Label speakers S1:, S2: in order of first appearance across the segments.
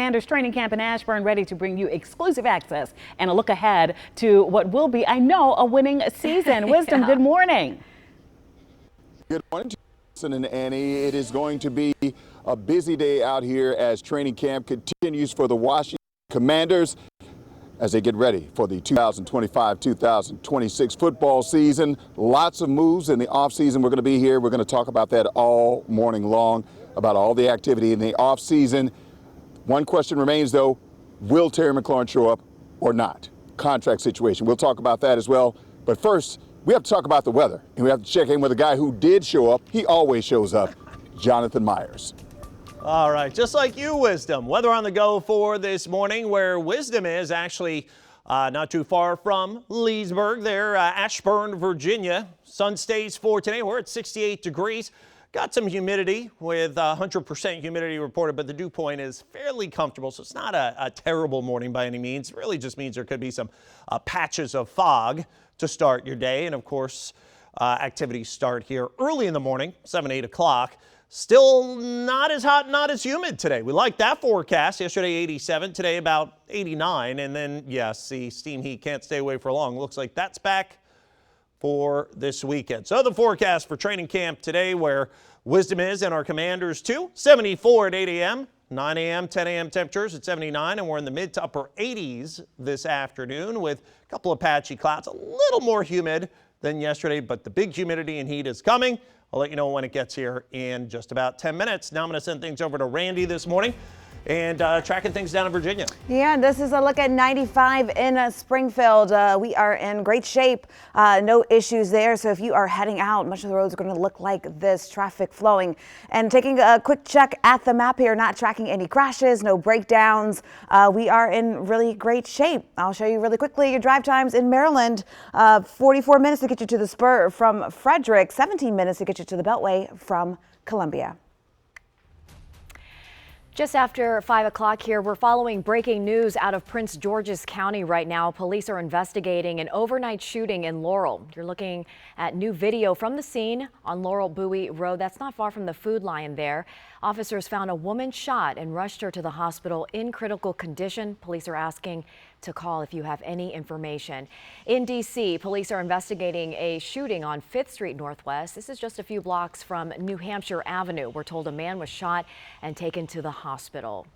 S1: Commanders training camp in Ashburn, ready to bring you exclusive access and a look ahead to what will be, I know, a winning season. Wisdom, good morning.
S2: Good morning, Jason and Annie. It is going to be a busy day out here as training camp continues for the Washington Commanders as they get ready for the 2025-2026 football season. Lots of moves in the offseason. We're going to be here. We're going to talk about that all morning long, about all the activity in the offseason. One question remains, though. Will Terry McLaurin show up or not? Contract situation. We'll talk about that as well. But first, we have to talk about the weather, and we have to check in with a guy who did show up. He always shows up, Jonathan Myers.
S3: All right, just like you, Wisdom. Weather on the go for this morning, where Wisdom is actually not too far from Leesburg there, Ashburn, Virginia. Sun stays for today. We're at 68 degrees. Got some humidity with 100% humidity reported, but the dew point is fairly comfortable, so it's not a terrible morning by any means. It really just means there could be some patches of fog to start your day. And of course, activities start here early in the morning, 7, 8 o'clock. Still not as hot, not as humid today. We like that forecast. Yesterday, 87. Today, about 89. And then, yes, the steam heat can't stay away for long. Looks like that's back for this weekend. So the forecast for training camp today, where Wisdom is and our Commanders too. 74 at 8 a.m., 9 a.m., 10 a.m. temperatures at 79. And we're in the mid to upper 80s this afternoon with a couple of patchy clouds. A little more humid than yesterday, but the big humidity and heat is coming. I'll let you know when it gets here in just about 10 minutes. Now I'm going to send things over to Randy this morning and tracking things down in Virginia.
S4: Yeah, this is a look at 95 in Springfield. We are in great shape. No issues there. So if you are heading out, much of the roads are going to look like this, traffic flowing. And taking a quick check at the map here, not tracking any crashes, no breakdowns. We are in really great shape. I'll show you really quickly your drive times in Maryland. 44 minutes to get you to the Spur from Frederick, 17 minutes to get you to the Beltway from Columbia.
S5: Just after 5 o'clock here, we're following breaking news out of Prince George's County right now. Police are investigating an overnight shooting in Laurel. You're looking at new video from the scene on Laurel Bowie Road. That's not far from the Food Lion there. Officers found a woman shot and rushed her to the hospital in critical condition. Police are asking to call if you have any information. In D.C., police are investigating a shooting on 5th Street Northwest. This is just a few blocks from New Hampshire Avenue. We're told a man was shot and taken to the hospital.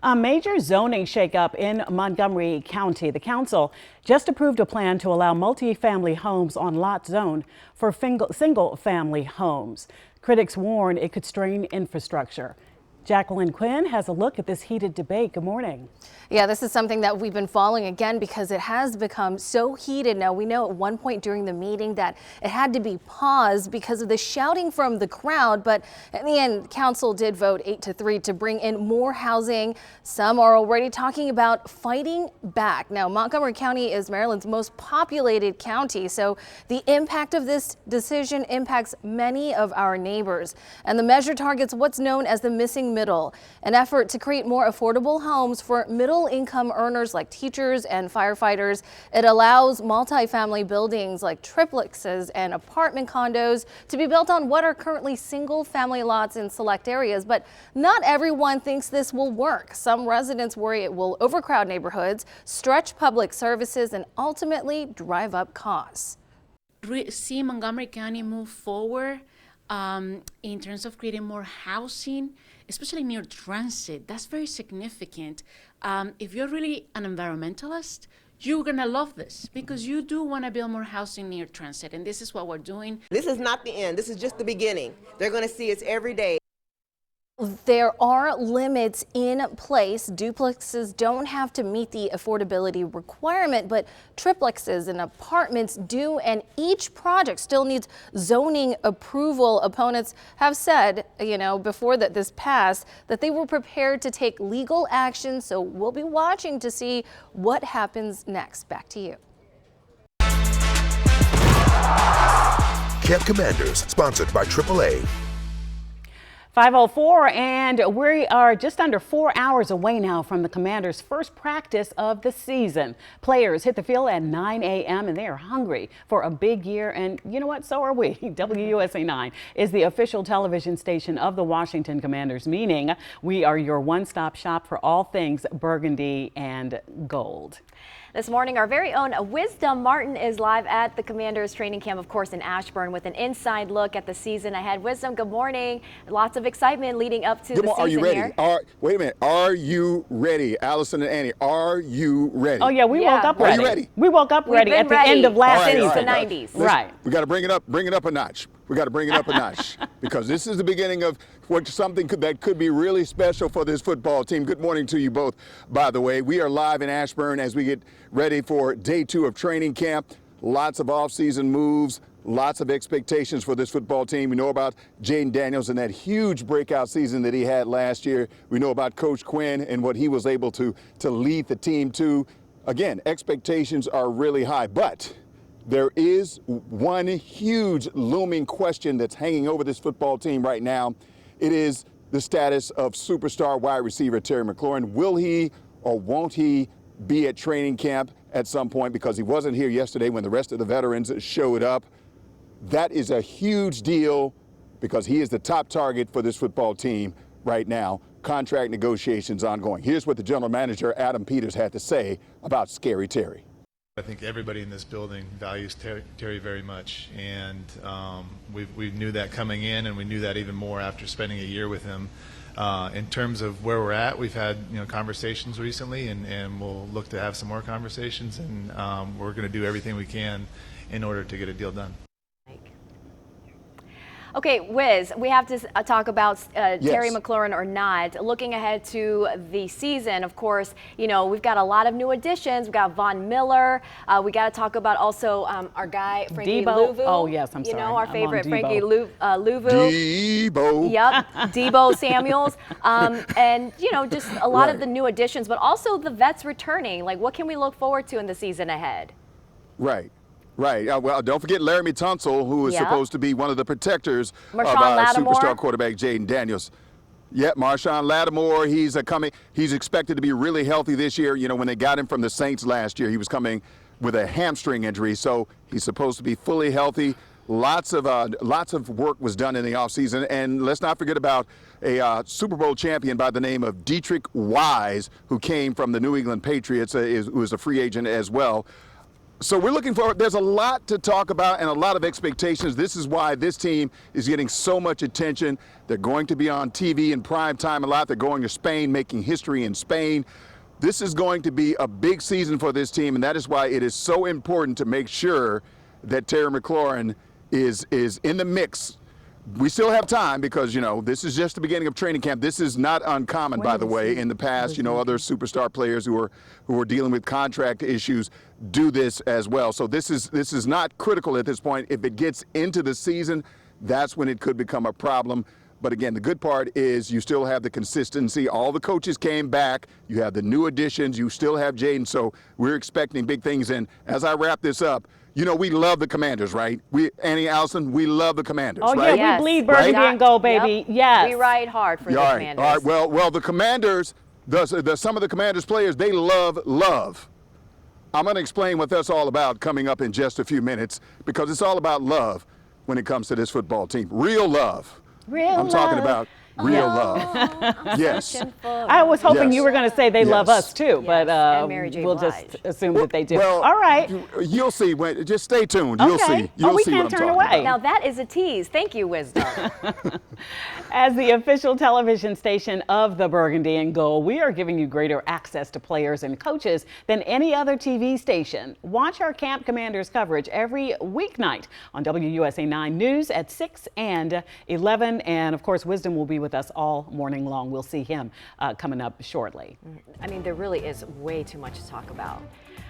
S1: A major zoning shakeup in Montgomery County. The council just approved a plan to allow multi-family homes on lot zoned for single-family homes. Critics warn it could strain infrastructure. Jacqueline Quinn has a look at this heated debate. Good morning.
S6: Yeah, this is something that we've been following again because it has become so heated. Now, we know at one point during the meeting that it had to be paused because of the shouting from the crowd. But in the end, council did vote 8-3 to bring in more housing. Some are already talking about fighting back. Now, Montgomery County is Maryland's most populated county, so the impact of this decision impacts many of our neighbors. And the measure targets what's known as the missing middle, an effort to create more affordable homes for middle-income earners like teachers and firefighters. It allows multifamily buildings like triplexes and apartment condos to be built on what are currently single-family lots in select areas, but not everyone thinks this will work. Some residents worry it will overcrowd neighborhoods, stretch public services, and ultimately drive up costs.
S7: See Montgomery County move forward in terms of creating more housing, especially near transit. That's very significant. If you're really an environmentalist, you're gonna love this because you do want to build more housing near transit, and this is what we're doing.
S8: This is not the end. This is just the beginning. They're going to see us every day.
S6: There are limits in place. Duplexes don't have to meet the affordability requirement, but triplexes and apartments do, and each project still needs zoning approval. Opponents have said, before this passed, that they were prepared to take legal action, so we'll be watching to see what happens next. Back to you.
S9: Camp Commanders, sponsored by AAA.
S1: 5:04, and we are just under 4 hours away now from the Commanders' first practice of the season. Players hit the field at 9 a.m. and they are hungry for a big year, and you know what? So are we. WUSA 9 is the official television station of the Washington Commanders, meaning we are your one-stop shop for all things burgundy and gold.
S5: This morning, our very own Wisdom Martin is live at the Commanders training camp, of course, in Ashburn, with an inside look at the season ahead. Wisdom, good morning. Lots of excitement leading up to the season.
S2: Are you ready?
S5: Here.
S2: Wait a minute. Are you ready, Allison and Annie? Are you ready?
S1: Oh yeah, we woke up ready.
S2: Are you ready?
S1: We woke up ready at the end of last season.
S5: Since the 90s.
S1: Right.
S2: We got to bring it up a notch. We got to bring it up a notch because this is the beginning of something that could be really special for this football team. Good morning to you both, by the way. We are live in Ashburn as we get ready for day 2 of training camp. Lots of off-season moves, lots of expectations for this football team. We know about Jaden Daniels and that huge breakout season that he had last year. We know about Coach Quinn and what he was able to lead the team to. Again, expectations are really high, but there is one huge looming question that's hanging over this football team right now. It is the status of superstar wide receiver Terry McLaurin. Will he or won't he be at training camp at some point, because he wasn't here yesterday when the rest of the veterans showed up? That is a huge deal because he is the top target for this football team right now. Contract negotiations ongoing. Here's what the general manager, Adam Peters, had to say about Scary Terry.
S9: I think everybody in this building values Terry very much, and we knew that coming in, and we knew that even more after spending a year with him. In terms of where we're at, we've had conversations recently, and we'll look to have some more conversations, and we're going to do everything we can in order to get a deal done.
S5: Okay, Wiz, we have to talk about Terry
S2: Yes.
S5: McLaurin or not. Looking ahead to the season, of course, we've got a lot of new additions. We've got Von Miller. We got to talk about also our guy, Frankie
S1: Debo.
S5: Louvu.
S1: Oh, yes, I'm sorry.
S5: Our
S1: I'm
S5: favorite,
S1: on
S5: Frankie
S1: Debo.
S5: Louvu.
S2: Debo.
S5: Yep, Debo Samuels. And, just a lot of the new additions, but also the vets returning. Like, what can we look forward to in the season ahead?
S2: Right. Well, don't forget Laramie Tunsil, who is supposed to be one of the protectors of superstar quarterback Jaden Daniels. Yeah, Marshawn Lattimore, he's expected to be really healthy this year. When they got him from the Saints last year, he was coming with a hamstring injury, so he's supposed to be fully healthy. Lots of work was done in the offseason, and let's not forget about a Super Bowl champion by the name of Dietrich Wise, who came from the New England Patriots, who was a free agent as well. So we're looking forward. There's a lot to talk about and a lot of expectations. This is why this team is getting so much attention. They're going to be on TV in prime time a lot. They're going to Spain, making history in Spain. This is going to be a big season for this team, and that is why it is so important to make sure that Terry McLaurin is in the mix. We still have time because, this is just the beginning of training camp. This is not uncommon, by the way. In the past, other superstar players who are dealing with contract issues do this as well. So this is not critical at this point. If it gets into the season, that's when it could become a problem. But again, the good part is you still have the consistency. All the coaches came back. You have the new additions. You still have Jaden. So we're expecting big things. And as I wrap this up, we love the Commanders, right? Annie, Allison, we love the Commanders,
S1: Oh,
S2: right?
S1: yeah, we bleed burgundy and gold, baby.
S5: Yep.
S1: Yes.
S5: We ride hard for the Commanders.
S2: All right. Well, the Commanders, some of the Commanders players, they love. I'm going to explain what that's all about coming up in just a few minutes, because it's all about love when it comes to this football team. Real love. I'm talking about real love. Yes.
S1: I was hoping you were going to say they love us too, but
S5: And Mary J.
S1: we'll
S5: Blige.
S1: just assume that they do.
S2: Well,
S1: all right.
S2: You'll see. Just stay tuned.
S1: Okay.
S2: You'll see. You'll
S1: we
S2: see
S1: can't
S2: what I'm
S1: turn
S2: talking
S1: away.
S2: about.
S5: Now that is a tease. Thank you, Wisdom.
S1: As the official television station of the Burgundy and Gold, we are giving you greater access to players and coaches than any other TV station. Watch our Camp Commanders coverage every weeknight on WUSA 9 News at 6 and 11. And of course, Wisdom will be with us all morning long. We'll see him coming up shortly.
S5: I mean, there really is way too much to talk about.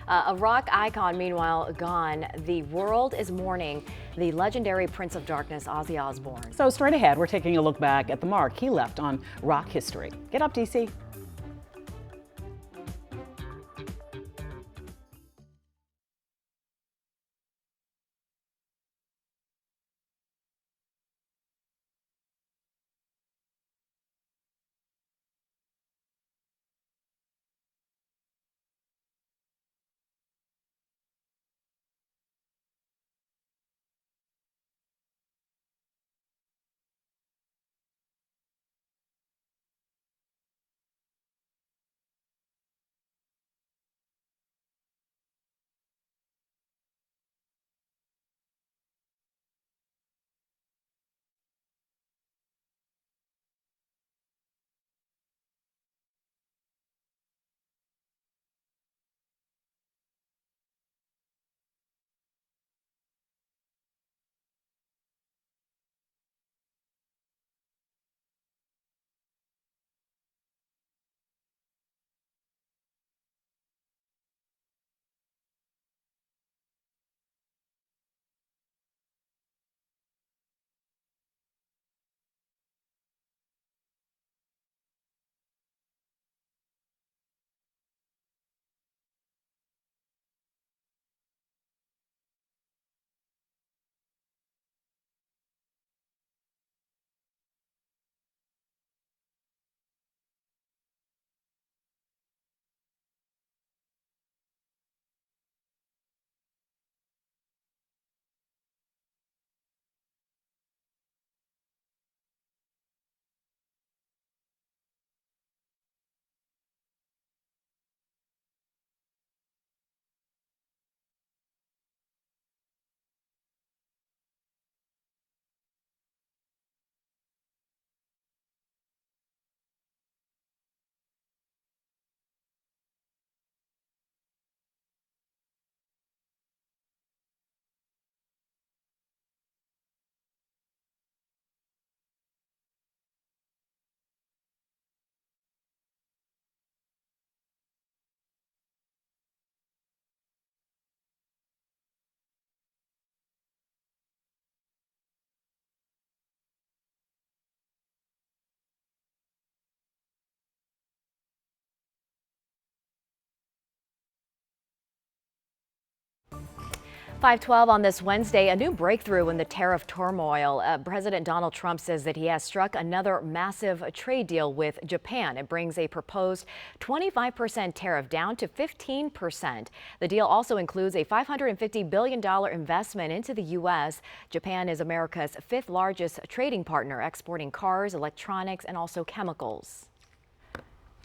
S5: A rock icon, meanwhile, gone. The world is mourning the legendary Prince of Darkness, Ozzy Osbourne.
S1: So straight ahead, we're taking a look back at the mark he left on rock history. Get up, DC.
S5: 5:12 on this Wednesday, a new breakthrough in the tariff turmoil. President Donald Trump says that he has struck another massive trade deal with Japan. It brings a proposed 25% tariff down to 15%. The deal also includes a $550 billion investment into the U.S. Japan is America's fifth largest trading partner, exporting cars, electronics, and also chemicals.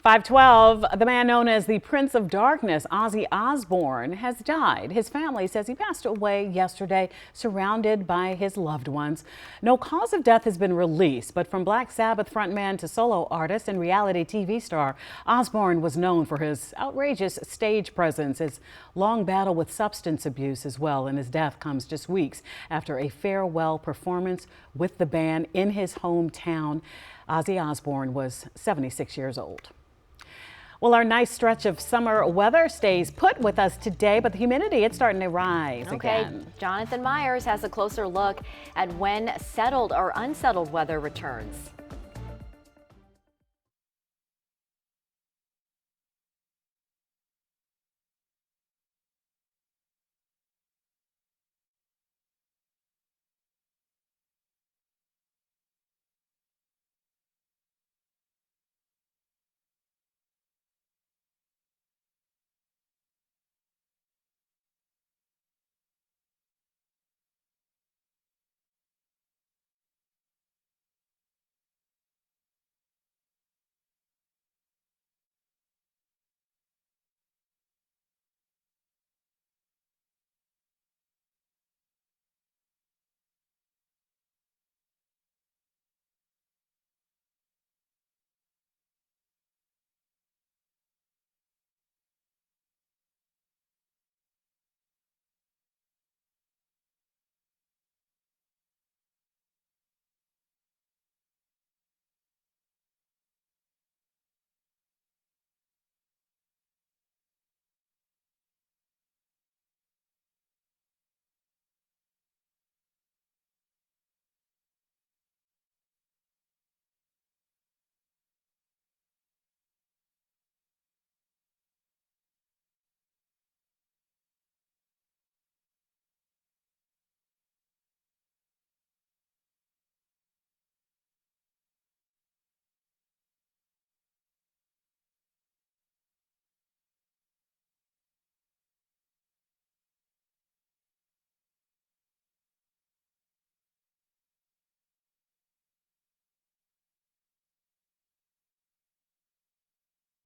S1: 5:12, the man known as the Prince of Darkness, Ozzy Osbourne, has died. His family says he passed away yesterday, surrounded by his loved ones. No cause of death has been released, but from Black Sabbath frontman to solo artist and reality TV star, Osbourne was known for his outrageous stage presence, his long battle with substance abuse as well, and his death comes just weeks after a farewell performance with the band in his hometown. Ozzy Osbourne was 76 years old. Well, our nice stretch of summer weather stays put with us today, but the humidity, it's starting to rise again.
S5: Jonathan Myers has a closer look at when settled or unsettled weather returns.